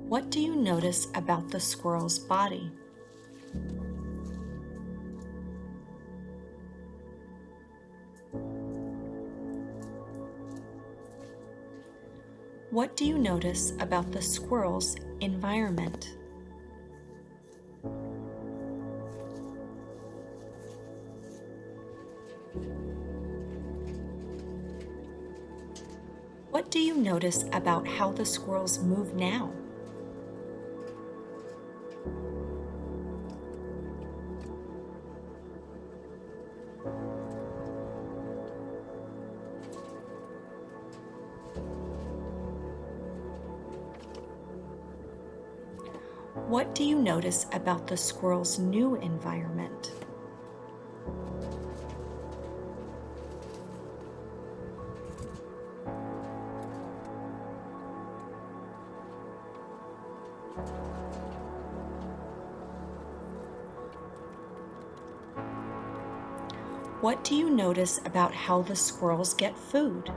What do you notice about the squirrel's body? What do you notice about the squirrel's environment? What do you notice about how the squirrels move now? What do you notice about the squirrel's new environment? What do you notice about how the squirrels get food?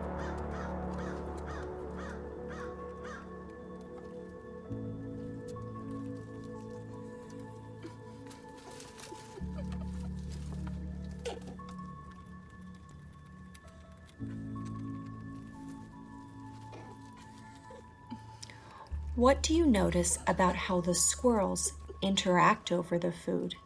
What do you notice about how the squirrels interact over the food?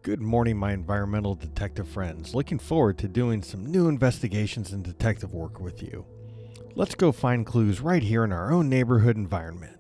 Good morning, my environmental detective friends. Looking forward to doing some new investigations and detective work with you. Let's go find clues right here in our own neighborhood environment.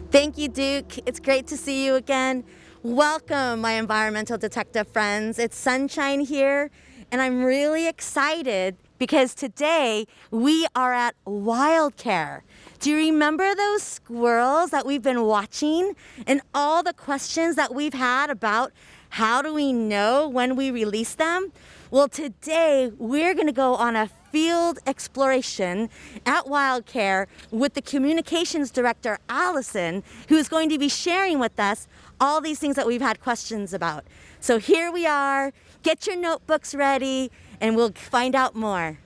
Thank you, Duke. It's great to see you again. Welcome, my environmental detective friends. It's sunshine here, and I'm really excited because today we are at Wildcare. Do you remember those squirrels that we've been watching and all the questions that we've had about how do we know when we release them? Well, today we're going to go on a field exploration at Wildcare with the communications director, Allison, who is going to be sharing with us all these things that we've had questions about. So here we are. Get your notebooks ready and we'll find out more.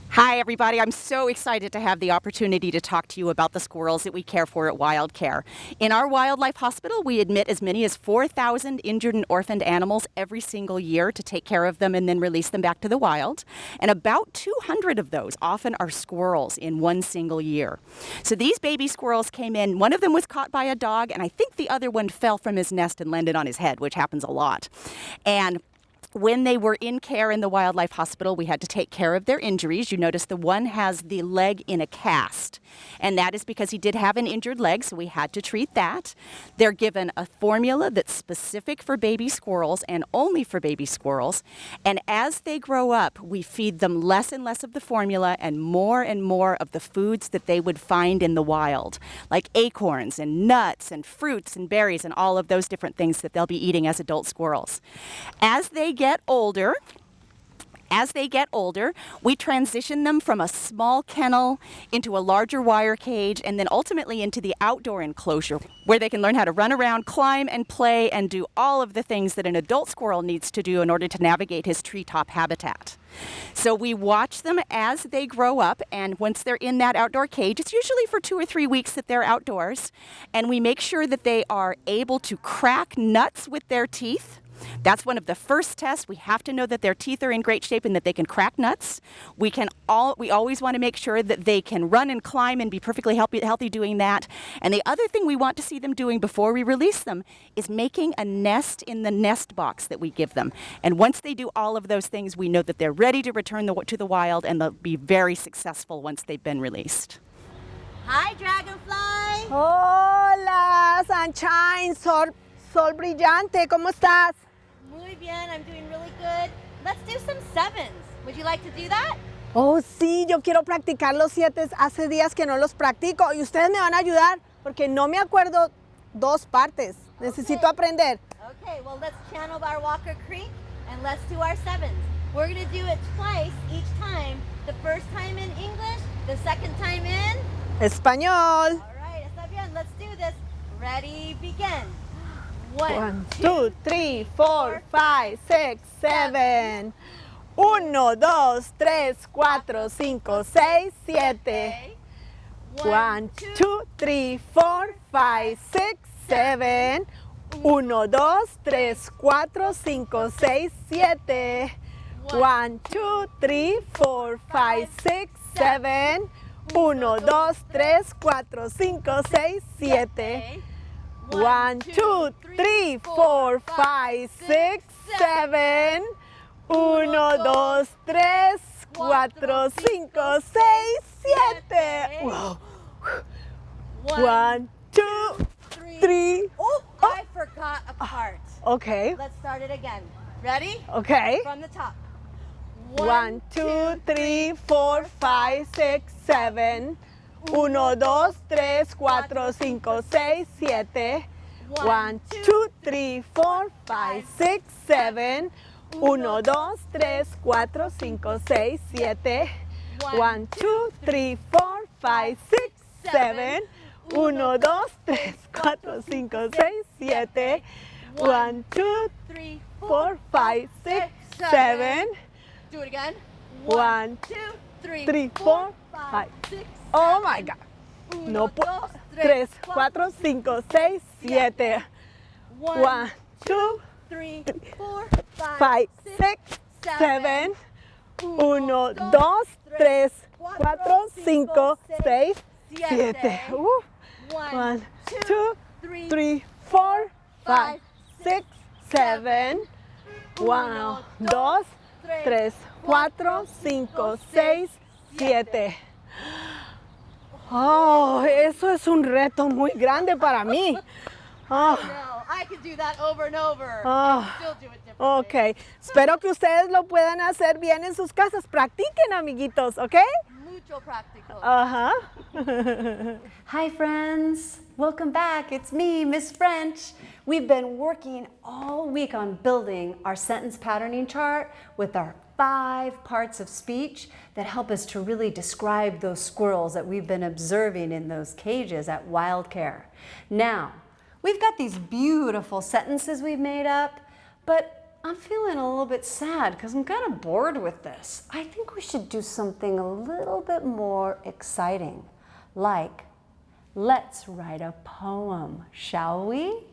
Hi, everybody. I'm so excited to have the opportunity to talk to you about the squirrels that we care for at Wildcare. In our wildlife hospital, we admit as many as 4,000 injured and orphaned animals every single year to take care of them and then release them back to the wild. And about 200 of those often are squirrels in one single year. So these baby squirrels came in. One of them was caught by a dog, and I think the other one fell from his nest and landed on his head, which happens a lot. And when they were in care in the wildlife hospital, we had to take care of their injuries. You notice the one has the leg in a cast, and that is because he did have an injured leg, so we had to treat that. They're given a formula that's specific for baby squirrels and only for baby squirrels. And as they grow up, we feed them less and less of the formula and more of the foods that they would find in the wild, like acorns and nuts and fruits and berries and all of those different things that they'll be eating as adult squirrels. As they get older, we transition them from a small kennel into a larger wire cage and then ultimately into the outdoor enclosure where they can learn how to run around, climb and play and do all of the things that an adult squirrel needs to do in order to navigate his treetop habitat. So we watch them as they grow up, and once they're in that outdoor cage, it's usually for 2 or 3 weeks that they're outdoors, and we make sure that they are able to crack nuts with their teeth. That's one of the first tests. We have to know that their teeth are in great shape and that they can crack nuts. We always want to make sure that they can run and climb and be perfectly healthy doing that. And the other thing we want to see them doing before we release them is making a nest in the nest box that we give them. And once they do all of those things, we know that they're ready to return to the wild, and they'll be very successful once they've been released. Hi, Dragonfly. Hola, Sunshine, Sol Brillante, ¿cómo estás? Muy bien, I'm doing really good. Let's do some sevens. Would you like to do that? Oh, sí, yo quiero practicar los 7. Hace días que no los practico y ustedes me van a ayudar porque no me acuerdo 2 partes. Necesito aprender. Okay, well, let's channel our Walker Creek and let's do our sevens. We're going to do it twice each time. The first time in English, the second time in Español. All right, está bien. Let's do this. Ready, begin. 1, 2, 3, 4, 5, 6, 7. 1, 2, 3, 4, 5, 6, 7. 1, 2, 3, 4, 5, 6, 7. 1, 2, 3, 4, 5, 6, 7. 1, 2, 3, 4, 5, 6, 7. 1, 2, 3, 4, 5, 6, 7. 1, 2, 3, 4, 5, 6, 7. 1, 2, 3, 4, 5, 6, 7. Wow. 1, 2, 3. Oh, I forgot a part. Okay. Let's start it again. Ready? Okay. From the top. 1, 2, 3, 4, 5, 6, 7. 1, 2, 3, 4, 5, 6, 7. 1, 2, 3, 4, 5, 6, 7. 1, 2, 3, 4, 5, 6, 7. 1, 2, 3, 4, 5, 6, 7. 1, 2, 3, 4, 5, 6, 7. 1, 2, 3, 4, 5, 6, 7. Do it again. 1, 2, 3, 3, 4, 5. 6, Oh my God. No puedo. 3, 4, 5, 6, 7. 1, 2, 3, 4, 5, 6, 7. 1, 2, 3, 4, 5, 6, 7. 1, 2, 3, 4, 5, 6, 7. 1, 2, 3, 4, 5, 6, 7. Oh, eso es un reto muy grande para mí. Oh, No, I could do that over and over. Oh. Still do it differently. ok, espero que ustedes lo puedan hacer bien en sus casas. Practiquen, amiguitos, ¿ok? Mucho practical. Ajá. Hi friends, welcome back. It's me, Miss French. We've been working all week on building our sentence patterning chart with our 5 parts of speech that help us to really describe those squirrels that we've been observing in those cages at Wildcare. Now, we've got these beautiful sentences we've made up, but I'm feeling a little bit sad because I'm kind of bored with this. I think we should do something a little bit more exciting, like let's write a poem, shall we?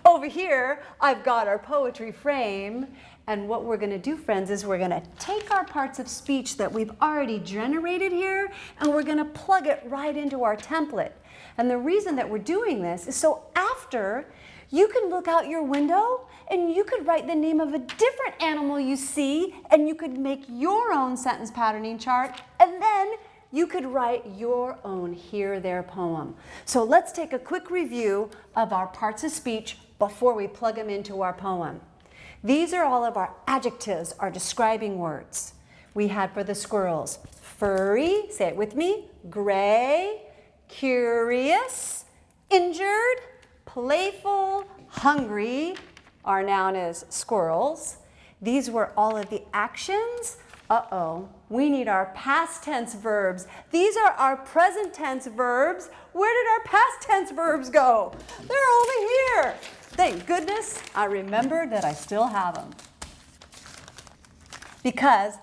Over here, I've got our poetry frame, and what we're gonna do, friends, is we're gonna take our parts of speech that we've already generated here, and we're gonna plug it right into our template. And the reason that we're doing this is so after, you can look out your window and you could write the name of a different animal you see, and you could make your own sentence patterning chart, and then you could write your own Here There poem. So let's take a quick review of our parts of speech before we plug them into our poem. These are all of our adjectives, our describing words. We had for the squirrels, furry, say it with me, gray, curious, injured, playful, hungry. Our noun is squirrels. These were all of the actions. We need our past tense verbs. These are our present tense verbs. Where did our past tense verbs go? They're over here. Thank goodness I remembered that I still have them. Because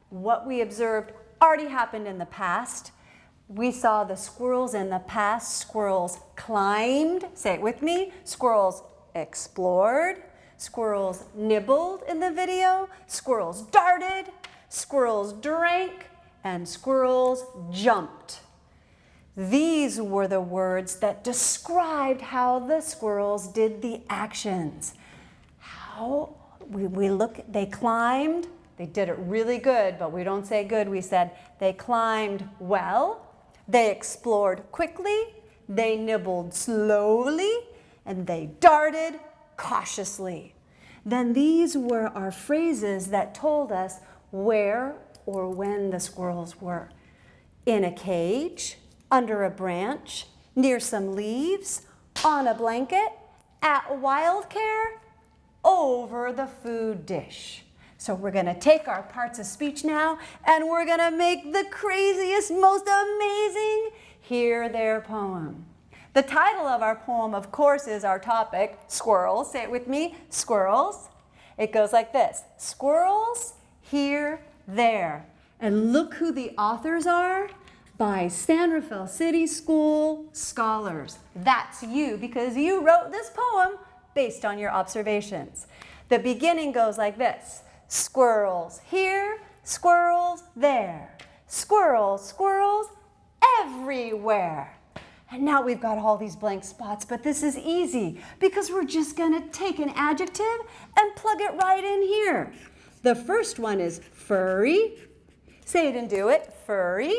what we observed already happened in the past. We saw the squirrels in the past. Squirrels climbed, say it with me. Squirrels explored. Squirrels nibbled in the video. Squirrels darted. Squirrels drank, and squirrels jumped. These were the words that described how the squirrels did the actions. How we look, they climbed, they did it really good, but we don't say good, we said they climbed well, they explored quickly, they nibbled slowly, and they darted cautiously. Then these were our phrases that told us where or when the squirrels were. In a cage, under a branch, near some leaves, on a blanket, at Wildcare, over the food dish. So we're gonna take our parts of speech now and we're gonna make the craziest, most amazing Here There poem. The title of our poem, of course, is our topic, squirrels. Say it with me, squirrels. It goes like this, squirrels here, there. And look who the authors are, by San Rafael City School scholars. That's you, because you wrote this poem based on your observations. The beginning goes like this, squirrels here, squirrels there. Squirrels, squirrels everywhere. And now we've got all these blank spots, but this is easy because we're just gonna take an adjective and plug it right in here. The first one is furry. Say it and do it, furry.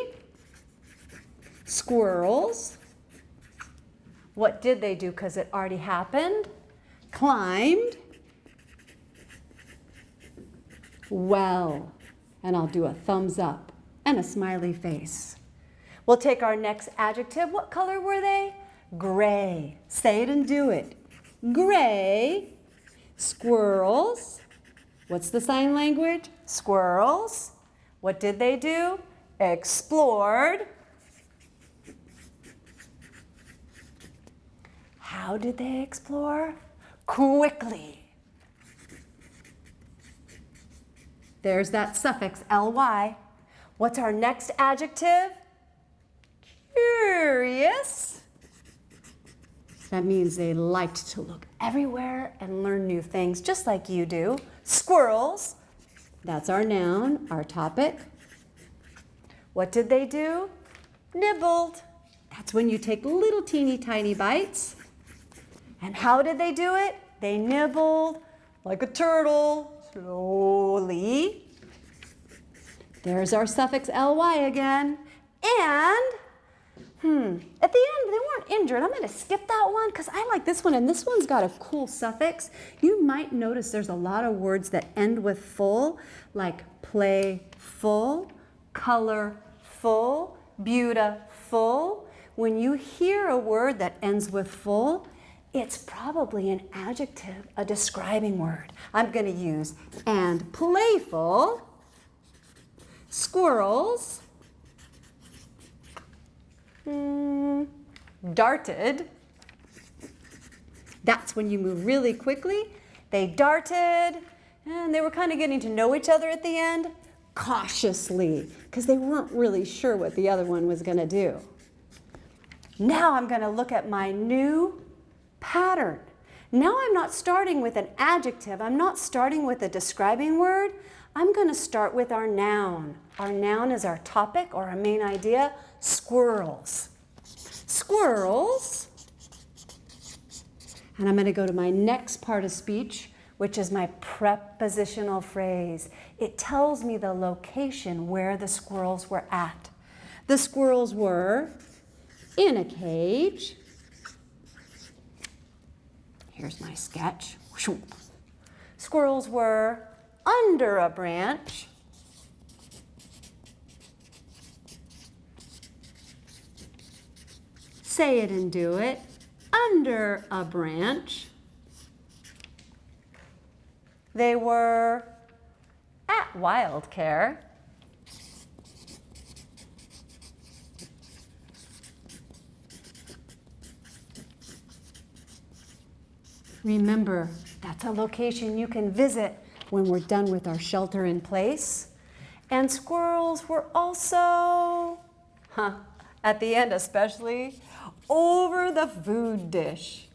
Squirrels. What did they do? Because it already happened. Climbed. Well. And I'll do a thumbs up and a smiley face. We'll take our next adjective. What color were they? Gray. Say it and do it. Gray. Squirrels. What's the sign language? Squirrels. What did they do? Explored. How did they explore? Quickly. There's that suffix, ly. What's our next adjective? Curious. That means they liked to look everywhere and learn new things, just like you do. Squirrels. That's our noun, our topic. What did they do? Nibbled. That's when you take little teeny tiny bites. And how did they do it? They nibbled like a turtle, slowly. There's our suffix ly again. And, at the end, they weren't injured. I'm going to skip that one because I like this one, and this one's got a cool suffix. You might notice there's a lot of words that end with full, like playful, colorful, beautiful. When you hear a word that ends with full, it's probably an adjective, a describing word. I'm going to use and playful, squirrels, darted. That's when you move really quickly. They darted, and they were kind of getting to know each other at the end, cautiously, because they weren't really sure what the other one was going to do. Now I'm going to look at my new pattern. Now I'm not starting with an adjective. I'm not starting with a describing word. I'm going to start with our noun. Our noun is our topic or our main idea, squirrels. Squirrels. And I'm going to go to my next part of speech, which is my prepositional phrase. It tells me the location where the squirrels were at. The squirrels were in a cage. Here's my sketch. Squirrels were under a branch. Say it and do it. Under a branch. They were at wildcare. Remember, that's a location you can visit when we're done with our shelter in place. And squirrels were also, at the end especially, over the food dish.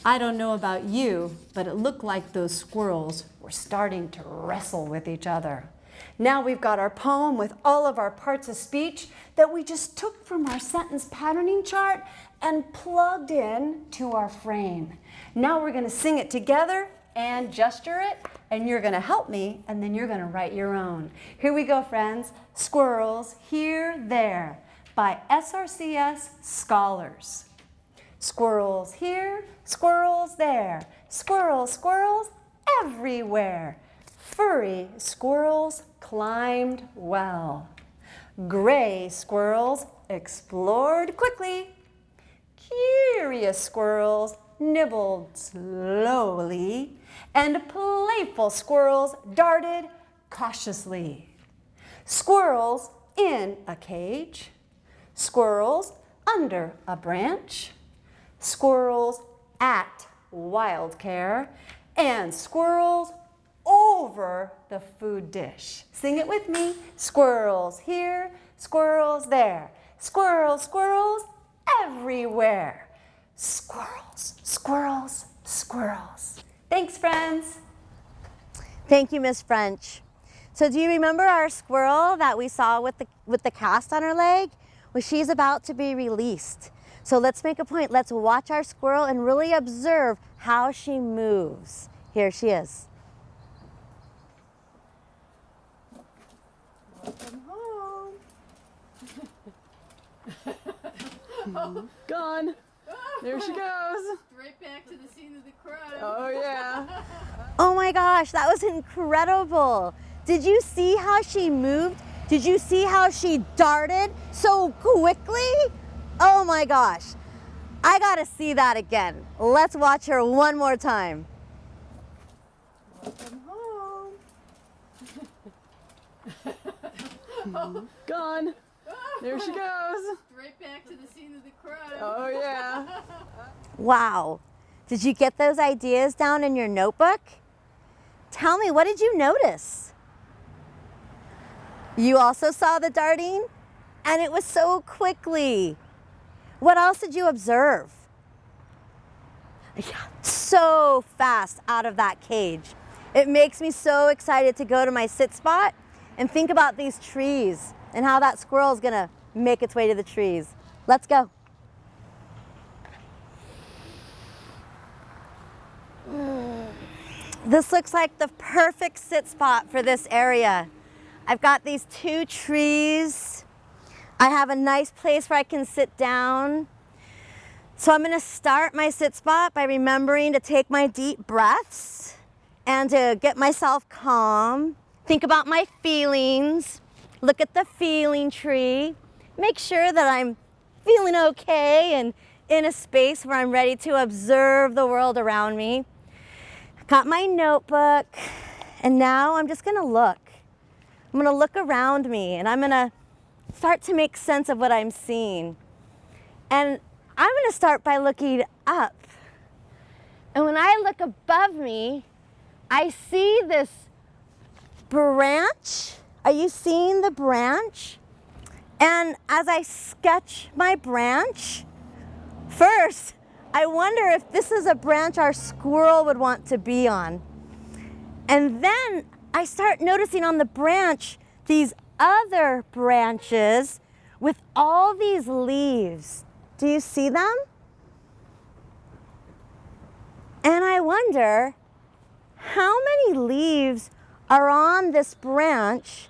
I don't know about you, but it looked like those squirrels were starting to wrestle with each other. Now we've got our poem with all of our parts of speech that we just took from our sentence patterning chart and plugged in to our frame. Now we're going to sing it together and gesture it, and you're going to help me, and then you're going to write your own. Here we go, friends. Squirrels Here, There by SRCS Scholars. Squirrels here, squirrels there. Squirrels, squirrels everywhere. Furry squirrels climbed well. Gray squirrels explored quickly. Curious squirrels nibbled slowly. And playful squirrels darted cautiously. Squirrels in a cage, squirrels under a branch, squirrels at wild care, and squirrels over the food dish. Sing it with me. Squirrels here, squirrels there, squirrels, squirrels everywhere. Squirrels, squirrels, squirrels. Thanks, friends. Thank you, Miss French. So do you remember our squirrel that we saw with the cast on her leg? Well, she's about to be released. So let's make a point. Let's watch our squirrel and really observe how she moves. Here she is. Welcome home. Gone. There she goes. Right back to the scene of the crime. Oh yeah. Oh my gosh, that was incredible. Did you see how she moved? Did you see how she darted so quickly? Oh my gosh. I gotta see that again. Let's watch her one more time. Welcome home. Gone. There she goes. Right back to the scene of the crime. Oh yeah. Wow. Did you get those ideas down in your notebook? Tell me, what did you notice? You also saw the darting? And it was so quickly. What else did you observe? Yeah, so fast out of that cage. It makes me so excited to go to my sit spot and think about these trees and how that squirrel is gonna make its way to the trees. Let's go. This looks like the perfect sit spot for this area. I've got these two trees. I have a nice place where I can sit down. So I'm gonna start my sit spot by remembering to take my deep breaths and to get myself calm. Think about my feelings. Look at the feeling tree. Make sure that I'm feeling okay and in a space where I'm ready to observe the world around me. Got my notebook, and now I'm just gonna look. I'm gonna look around me, and I'm gonna start to make sense of what I'm seeing. And I'm gonna start by looking up. And when I look above me, I see this branch. Are you seeing the branch? And as I sketch my branch, first, I wonder if this is a branch our squirrel would want to be on. And then I start noticing on the branch these other branches with all these leaves. Do you see them? And I wonder how many leaves are on this branch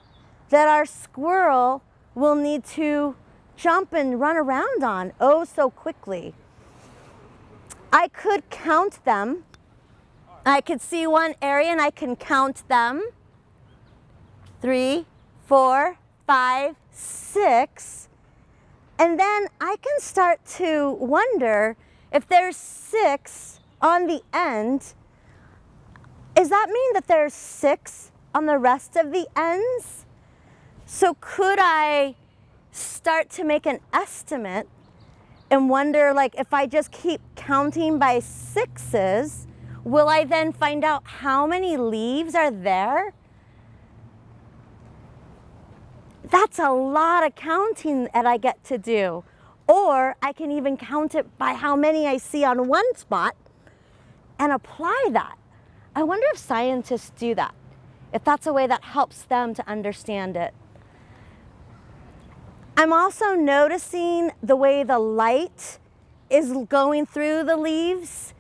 that our squirrel will need to jump and run around on oh so quickly. I could count them. I could see one area and I can count them. 3, 4, 5, 6. And then I can start to wonder if there's 6 on the end. Does that mean that there's 6 on the rest of the ends? So could I start to make an estimate and wonder, like, if I just keep counting by 6s, will I then find out how many leaves are there? That's a lot of counting that I get to do. Or I can even count it by how many I see on one spot and apply that. I wonder if scientists do that, if that's a way that helps them to understand it. I'm also noticing the way the light is going through the leaves.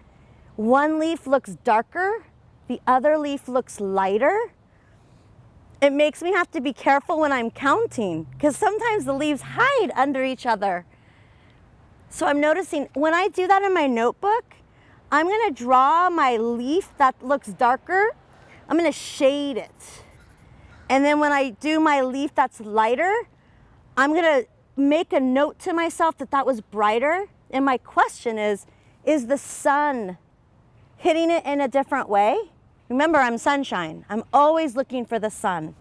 One leaf looks darker, the other leaf looks lighter. It makes me have to be careful when I'm counting because sometimes the leaves hide under each other. So I'm noticing when I do that in my notebook, I'm gonna draw my leaf that looks darker, I'm gonna shade it. And then when I do my leaf that's lighter, I'm gonna make a note to myself that that was brighter. And my question is the sun hitting it in a different way? Remember, I'm sunshine. I'm always looking for the sun.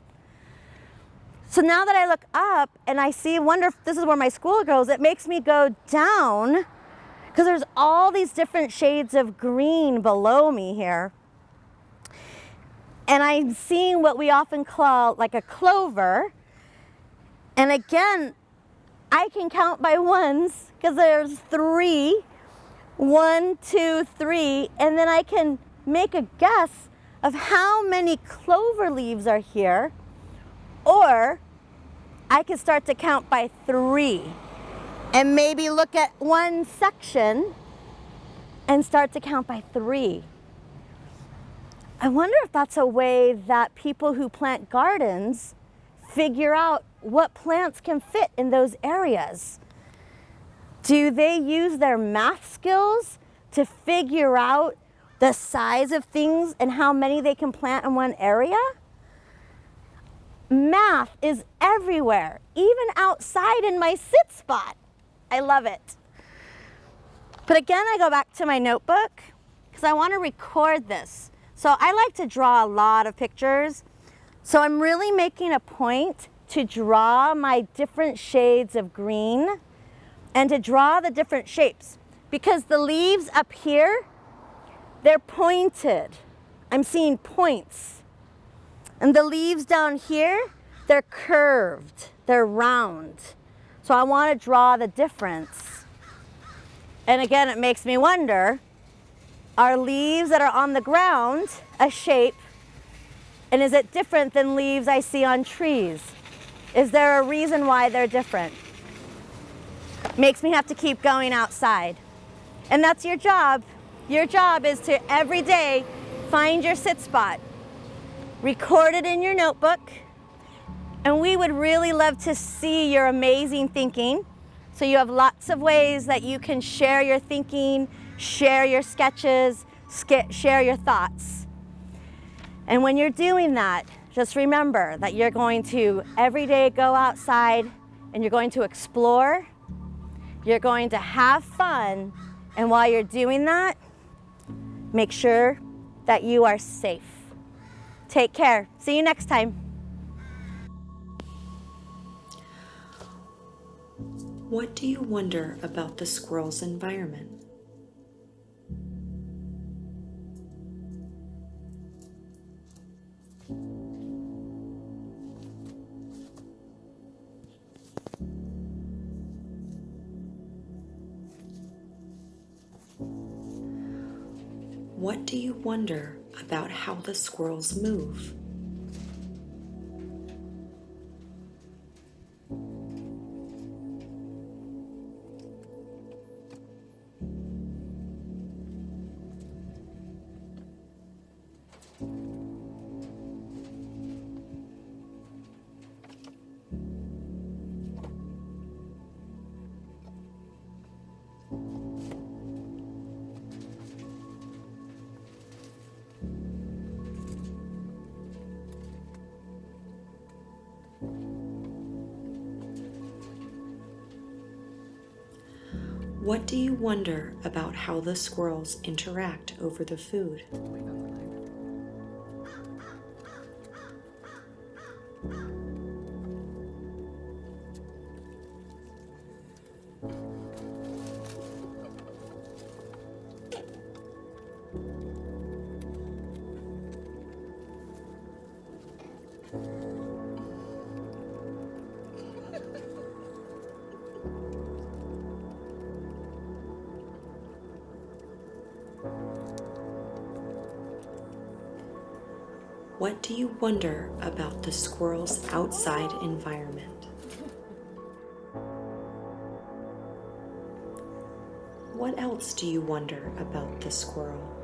So now that I look up and I see, wonder if this is where my school goes, it makes me go down because there's all these different shades of green below me here. And I'm seeing what we often call like a clover. And again, I can count by ones because there's 3. 1, 2, 3, and then I can make a guess of how many clover leaves are here, or I can start to count by 3 and maybe look at one section and start to count by 3. I wonder if that's a way that people who plant gardens figure out what plants can fit in those areas. Do they use their math skills to figure out the size of things and how many they can plant in one area? Math is everywhere, even outside in my sit spot. I love it. But again, I go back to my notebook because I want to record this. So I like to draw a lot of pictures. So I'm really making a point to draw my different shades of green and to draw the different shapes, because the leaves up here, they're pointed. I'm seeing points. And the leaves down here, they're curved, they're round. So I want to draw the difference. And again, it makes me wonder, are leaves that are on the ground a shape? And is it different than leaves I see on trees? Is there a reason why they're different? Makes me have to keep going outside. And that's your job. Your job is to every day find your sit spot, record it in your notebook, and we would really love to see your amazing thinking. So you have lots of ways that you can share your thinking, share your sketches, share your thoughts. And when you're doing that, just remember that you're going to every day go outside and you're going to explore. You're going to have fun, and while you're doing that, make sure that you are safe. Take care. See you next time. What do you wonder about the squirrel's environment? What do you wonder about how the squirrels move? What do you wonder about how the squirrels interact over the food? What do you wonder about the squirrel's outside environment? What else do you wonder about the squirrel?